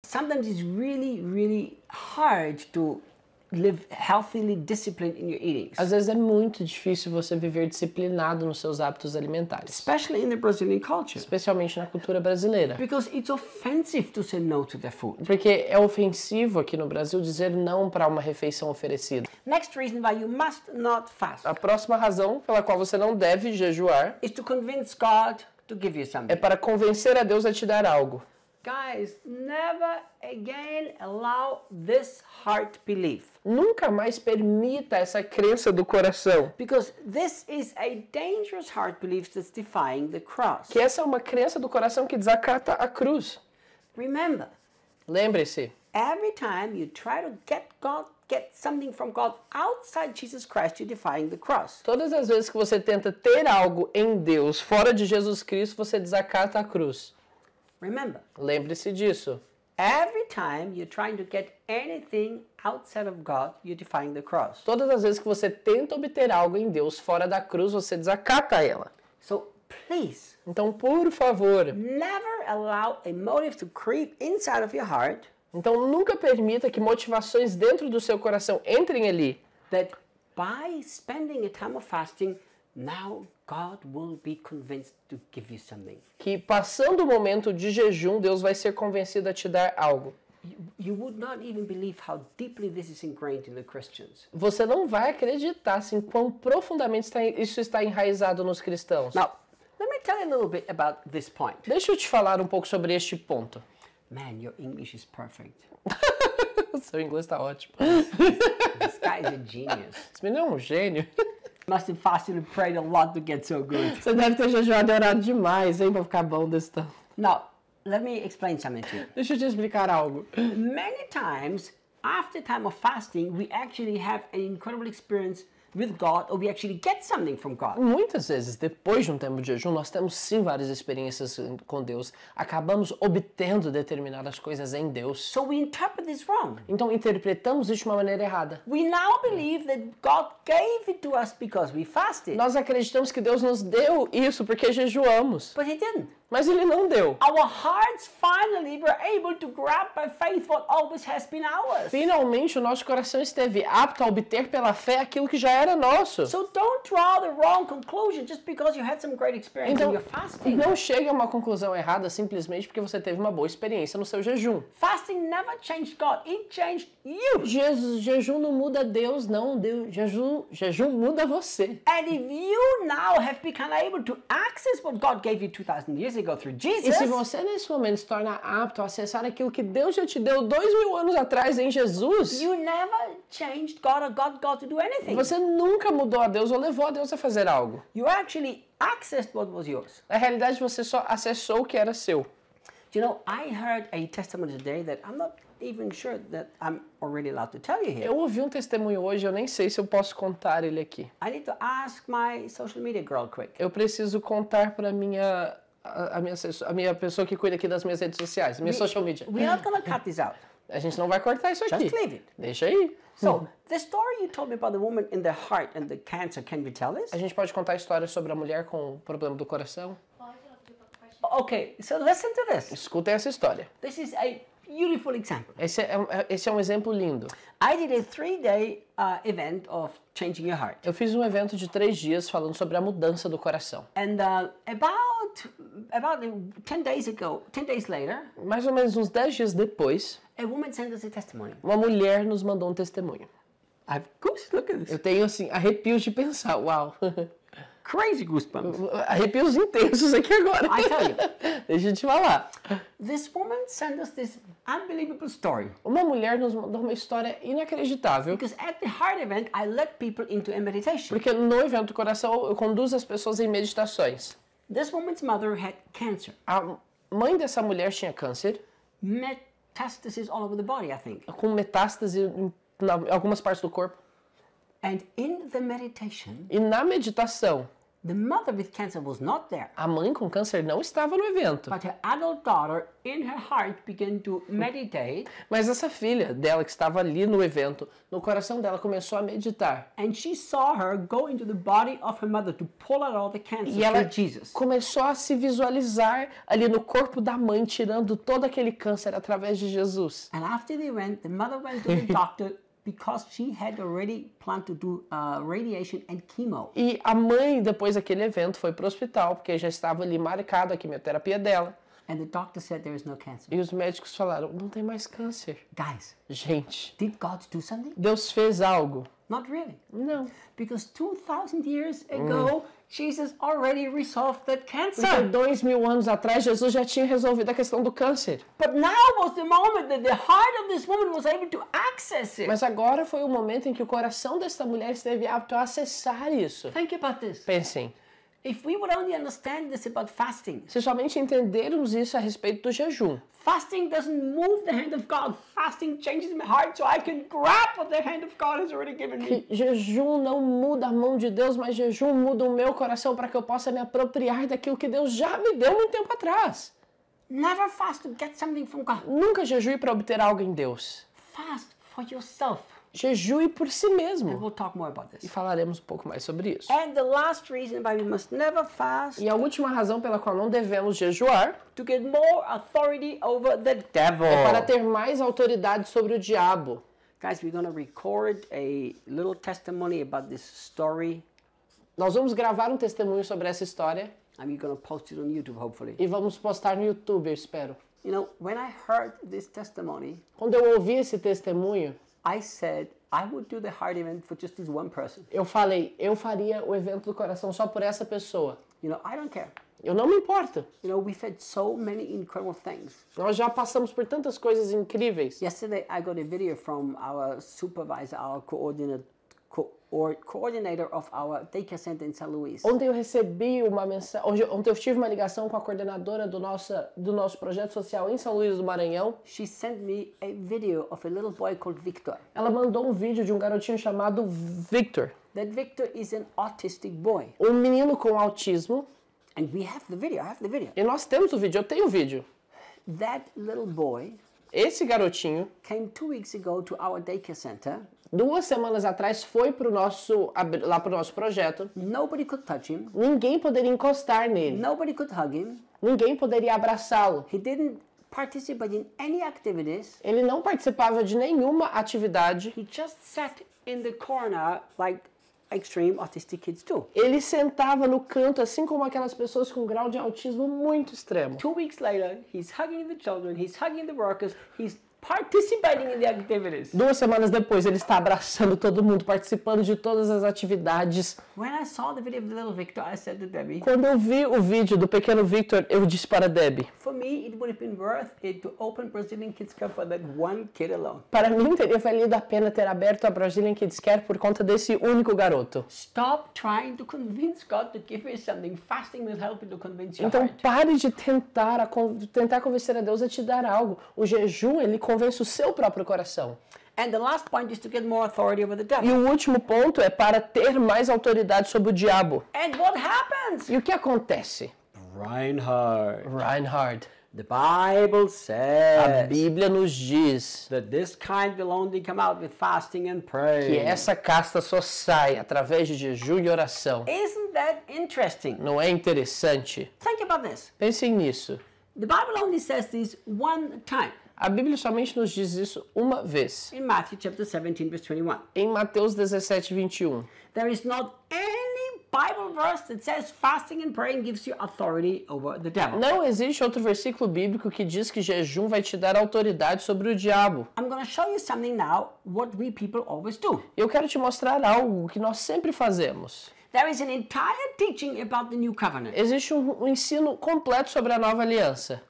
sometimes it's really, really hard to live healthily disciplined in your eating. Às vezes é muito difícil você viver disciplinado nos seus hábitos alimentares, Especially in the Brazilian culture. especialmente na cultura brasileira. Because it's offensive to say no to their food. Porque é ofensivo aqui no Brasil dizer não para uma refeição oferecida. Next reason why you must not fast A próxima razão pela qual você não deve jejuar is to convince God to give you something. é para convencer a Deus a te dar algo. Guys, never again allow this heart belief. Nunca mais permita essa crença do coração. Because this is a dangerous heart belief that's defying the cross. Que essa é uma crença do coração que desacata a cruz. Remember, Lembre-se, every time you try to get something from God outside Jesus Christ, you're defying the cross. todas as vezes que você tenta ter algo em Deus fora de Jesus Cristo, você desacata a cruz. Remember, Lembre-se disso. every time you're trying to get anything outside of God, you're defying the cross. Todas as vezes que você tenta obter algo em Deus fora da cruz, você desacata ela. So please, Então, por favor, never allow a motive to creep inside of your heart então nunca permita que motivações dentro do seu coração entrem ali. that by spending a time of fasting, now God will be convinced to give you something. Que passando o momento de jejum, Deus vai ser convencido a te dar algo. You would not even believe how deeply this is ingrained in the Christians. Você não vai acreditar assim quão profundamente isso está enraizado nos cristãos. Now, let me tell you a little bit about this point. Deixa eu te falar um pouco sobre este ponto. Man, your English is perfect. Seu inglês está ótimo. This guy is a genius. Esse menino é um gênio. Must have fasted and prayed a lot to get so good. Você deve ter jejuado e orado demais, hein, pra ficar bom desse tanto. Now, let me explain something to you. Deixa eu te explicar algo. Many times, after time of fasting, we actually have an incredible experience with God, or we actually get something from God. Muitas vezes, depois de um tempo de jejum, nós temos sim várias experiências com Deus. Acabamos obtendo determinadas coisas em Deus. So we interpret this wrong. Então interpretamos isso de uma maneira errada. We now believe that God gave it to us because we fasted. Nós acreditamos que Deus nos deu isso porque jejuamos. But He didn't. Mas Ele não deu. Our hearts finally were able to grab by faith what always has been ours. Finalmente, o nosso coração esteve apto a obter pela fé aquilo que já era nosso. So don't draw the wrong conclusion just because you had some great experience Então, in your fasting. não chegue a uma conclusão errada simplesmente porque você teve uma boa experiência no seu jejum. Fasting never changed God. It changed you. Jejum não muda Deus, não. Jejum muda você. And if you now have become able to access what God gave you 2,000 years ago through E se Jesus, você nesse momento se torna apto a acessar aquilo que Deus já te deu 2.000 anos atrás em Jesus, you never changed God or got God to do anything. você nunca mudou a Deus ou levou a Deus a fazer algo. You actually accessed what was yours. Na realidade, você só acessou o que era seu. You know, I heard a testimony today that I'm not even sure that I'm already allowed to tell you here. Eu ouvi um testemunho hoje, eu nem sei se eu posso contar ele aqui. I need to ask my social media girl quick. Eu preciso contar para a minha pessoa que cuida aqui das minhas redes sociais, minha social media. We're not going to cut this out. A gente não vai cortar isso aqui. Just leave it. Deixa aí. So, the story you told me about the woman in the heart and the cancer, can we tell this? A gente pode contar a história sobre a mulher com o problema do coração? Okay, so listen to this. Escutem essa história. This is a beautiful example. Esse é um exemplo lindo. I did a 3-day event of changing your heart. Eu fiz um evento de 3 dias falando sobre a mudança do coração. And about 10 days later, Mais ou menos uns 10 dias depois, a woman sent us a testimony. uma mulher nos mandou um testemunho. I have goosebumps. Look at this. Eu tenho, assim, arrepios de pensar. Uau! Crazy goosebumps. Arrepios intensos aqui agora. I tell you. Deixa eu te falar. This woman sent us this unbelievable story. Uma mulher nos mandou uma história inacreditável. Because at the heart event, I led people into a meditation. Porque no evento do coração, eu conduzo as pessoas em meditações. This woman's mother had cancer. A mãe dessa mulher tinha câncer, Metastasis all over the body, I think. com metástase em algumas partes do corpo. And in the meditation, E na meditação, The mother with cancer was not there, A mãe com câncer não estava no evento, but her adult daughter, in her heart, began to meditate, mas essa filha dela que estava ali no evento, no coração dela começou a meditar. and she saw her go into the body of her mother to pull out all the cancer E ela through Jesus. começou a se visualizar ali no corpo da mãe, tirando todo aquele câncer através de Jesus. And after the event, the mother went to the doctor because she had already planned to do radiation and chemo. E a mãe, depois daquele evento, foi para o hospital, porque já estava ali marcado a quimioterapia dela. And the doctor said there is no cancer. E os médicos falaram, não tem mais câncer. Guys, Gente, did God do something? Deus fez algo? Not really. Não. Because 2,000 years ago, Jesus already resolved that Porque cancer. 2000 anos atrás, Jesus já tinha resolvido a questão do câncer. But now was the moment that the heart of this woman was able to access it. Mas agora foi o momento em que o coração desta mulher esteve apto a acessar isso. Think about this. Pensem, If we would only understand this about fasting, se somente entendermos isso a respeito do jejum, fasting doesn't move the hand of God. Fasting changes my heart so I can grab what the hand of God has already given me. que jejum não muda a mão de Deus, mas jejum muda o meu coração para que eu possa me apropriar daquilo que Deus já me deu muito tempo atrás. Never fast to get something from God. Nunca jejue para obter algo em Deus. Fast for yourself. Jejue por si And mesmo. we'll talk more about E this. falaremos um pouco mais sobre isso. And the last reason why we must never fast, E a última razão pela qual não devemos jejuar to get more authority over the devil. é para ter mais autoridade sobre o diabo. Guys, we're going to record a little testimony about this story, Nós vamos gravar um testemunho sobre essa história and we're going to post it on YouTube, hopefully. e vamos postar no YouTube, eu espero. You know, when I heard this testimony, Quando eu ouvi esse testemunho, I said I would do the heart event for just this one person. eu falei, eu faria o evento do coração só por essa pessoa. You know, I don't care. Eu não me importo. You know, we've had so many incredible things. Nós já passamos por tantas coisas incríveis. Yesterday, I got a video from our supervisor, our coordinator of our daycare center in St. Louis. Ontem eu recebi uma mensagem, ontem eu tive uma ligação com a coordenadora do nosso projeto social em São Luís do Maranhão. She sent me a video of a little boy called Victor. Ela mandou um vídeo de um garotinho chamado Victor, That Victor is an autistic boy. um menino com autismo. And we have the video. I have the video. E nós temos o vídeo, eu tenho o vídeo. That little boy Esse garotinho, came 2 weeks ago to our daycare center. 2 semanas atrás, foi lá pro nosso projeto. Nobody could touch him. Ninguém poderia encostar nele. Nobody could hug him. Ninguém poderia abraçá-lo. He didn't participate in any activities. Ele não participava de nenhuma atividade. He just sat in the corner like extreme autistic kids do. Ele sentava no canto, assim como aquelas pessoas com grau de autismo muito extremo. 2 weeks later, he's hugging the children, he's hugging the workers, he's participating in the activities. 2 semanas depois, ele está abraçando todo mundo, participando de todas as atividades. When I saw the video of the little Victor, I said to Debbie, Quando eu vi o vídeo do pequeno Victor, eu disse para Debbie, for me, it would have been worth it to open Brazilian Kids Cup for that one kid alone. para mim teria valido a pena ter aberto a Brazilian Kids Care por conta desse único garoto. Stop trying to convince God to give you something. Fasting will help you to convince your Então heart. pare de tentar convencer a Deus a te dar algo. O jejum, ele convence o seu próprio coração. And the last point is to get more authority over the E devil. o último ponto é para ter mais autoridade sobre o diabo. And what happens? E o que acontece? Reinhard. Reinhard, The Bible a says Bíblia nos diz that this kind will only come out with fasting and que prayer. essa casta só sai através de jejum e oração. Isn't that interesting? Não é interessante? Think about this. Pensem nisso. The Bible only says this one time A Bíblia somente nos diz isso uma vez. in Matthew chapter 17, verse 21. Em Mateus 17, 21. There is not any Bible verse that says fasting and praying gives you authority over the devil. Não existe outro versículo bíblico que diz que jejum vai te dar autoridade sobre o diabo. I'm going to show you something now, what we people always do. Eu quero te mostrar algo que nós sempre fazemos. There is an entire teaching about the new covenant. Existe um ensino completo sobre a nova aliança.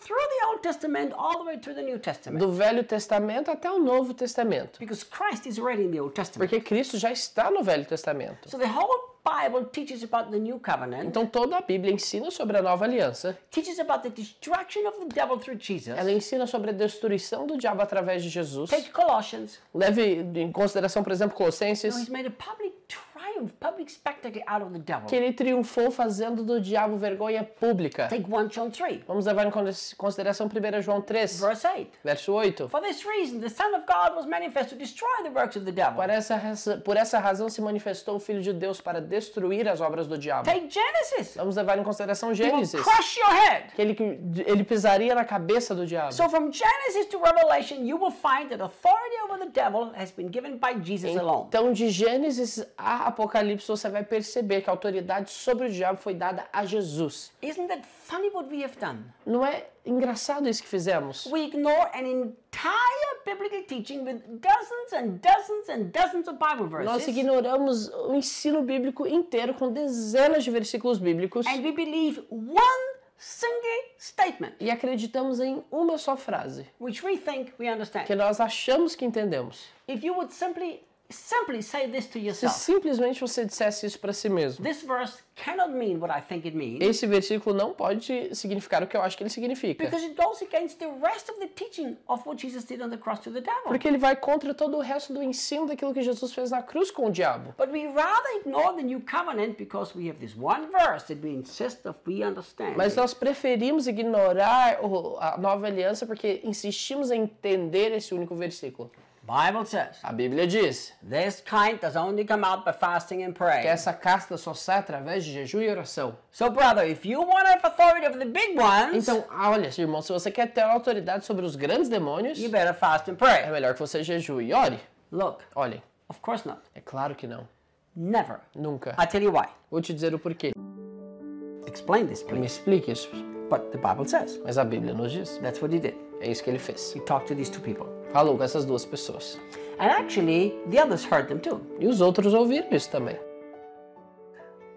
Through the Old Testament all the way through the New Testament. Do Velho Testamento até o Novo Testamento. Because Christ is already in the Old Testament. Porque Cristo já está no Velho Testamento. So the whole Bible teaches about the new covenant, Então toda a Bíblia ensina sobre a nova aliança. teaches about the destruction of the devil through Jesus. Ela ensina sobre a destruição do diabo através de Jesus. Take Colossians. Leve em consideração, por exemplo, So Colossenses. he's made a public triumph triumphed public spectacle out of the devil. Que ele triunfou fazendo do diabo vergonha pública. Take 1 John 3, Vamos levar em consideração 1 João 3, verse 8. verso 8. For this reason, the Son of God was manifest to destroy the works of the devil. Por essa razão se manifestou o Filho de Deus para destruir as obras do diabo. Take Genesis. Vamos levar em consideração He will Gênesis, crush your head. que ele pisaria na cabeça do diabo. So from Genesis to Revelation, you will find that authority over the devil has been given by Jesus alone. Então, de Gênesis a Apocalipse, você vai perceber que a autoridade sobre o diabo foi dada a Jesus. Isn't that funny what we have done? Não é engraçado isso que fizemos? We ignore an entire biblical teaching with dozens and dozens and dozens of Bible Nós verses, ignoramos o ensino bíblico inteiro com dezenas de versículos bíblicos and we believe one single statement, e acreditamos em uma só frase, which we think we understand. que nós achamos que entendemos. If you would simply say this to Se yourself, simplesmente você dissesse isso para si mesmo, this verse cannot mean what I think it means, esse versículo não pode significar o que eu acho que ele significa. because it goes against the rest of the teaching of what Jesus did on the cross to the devil. Porque ele vai contra todo o resto do ensino daquilo que Jesus fez na cruz com o diabo. But we rather ignore the new covenant because we have this one verse that we insist of we understand. Mas nós preferimos ignorar a nova aliança porque insistimos em entender esse único versículo. Bible says, A Bíblia diz this kind does only come out by fasting and que praying. essa casta só sai através de jejum e oração. So brother, if you want to have authority over the big ones, Então, olha, irmão, se você quer ter autoridade sobre os grandes demônios, you better fast and é pray. melhor que você jejue e ore. Look, Olhem, of course not. é claro que não. Never. Nunca. I tell you why. Vou te dizer o porquê. Explain this, Me please. explique isso. But the Bible says Mas a Bíblia nos diz. that's what he did. É isso que ele fez. He talked to these two people. Falou com essas duas pessoas. And actually, the others heard them too. E os outros ouviram isso também.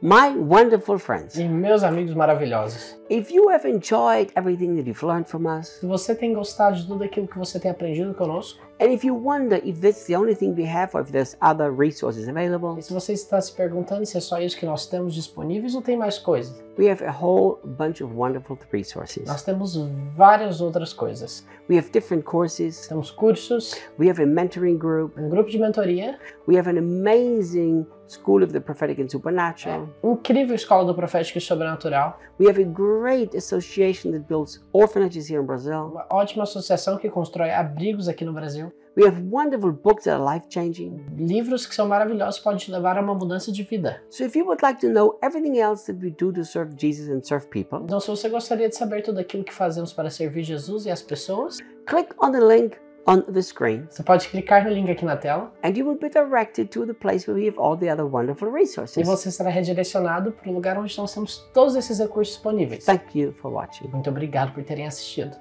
My wonderful friends, E meus amigos maravilhosos, if you have enjoyed everything that you've learned from us, se você tem gostado de tudo aquilo que você tem aprendido conosco, and if you wonder if that's the only thing we have or if there's other resources available, e se você está se perguntando se é só isso que nós temos disponíveis ou tem mais coisas, we have a whole bunch of wonderful resources. nós temos várias outras coisas. We have different courses, Temos cursos, we have a mentoring group, um grupo de mentoria, we have an amazing School of the Prophetic and Supernatural, incrível escola do profético e sobrenatural, we have a great association that builds orphanages here in Brazil, uma ótima associação que constrói abrigos aqui no Brasil, we have wonderful books that are life-changing. livros que são maravilhosos podem te levar a uma mudança de vida. So if you would like to know everything else that we do to serve Jesus and serve people, Então, se você gostaria de saber tudo aquilo que fazemos para servir Jesus e as pessoas, click on the link on the screen você pode clicar no link aqui na tela and you will be directed to the place where we have all the other wonderful e resources. você será redirecionado para o lugar onde nós temos todos esses recursos disponíveis. Thank you for watching. Muito obrigado por terem assistido.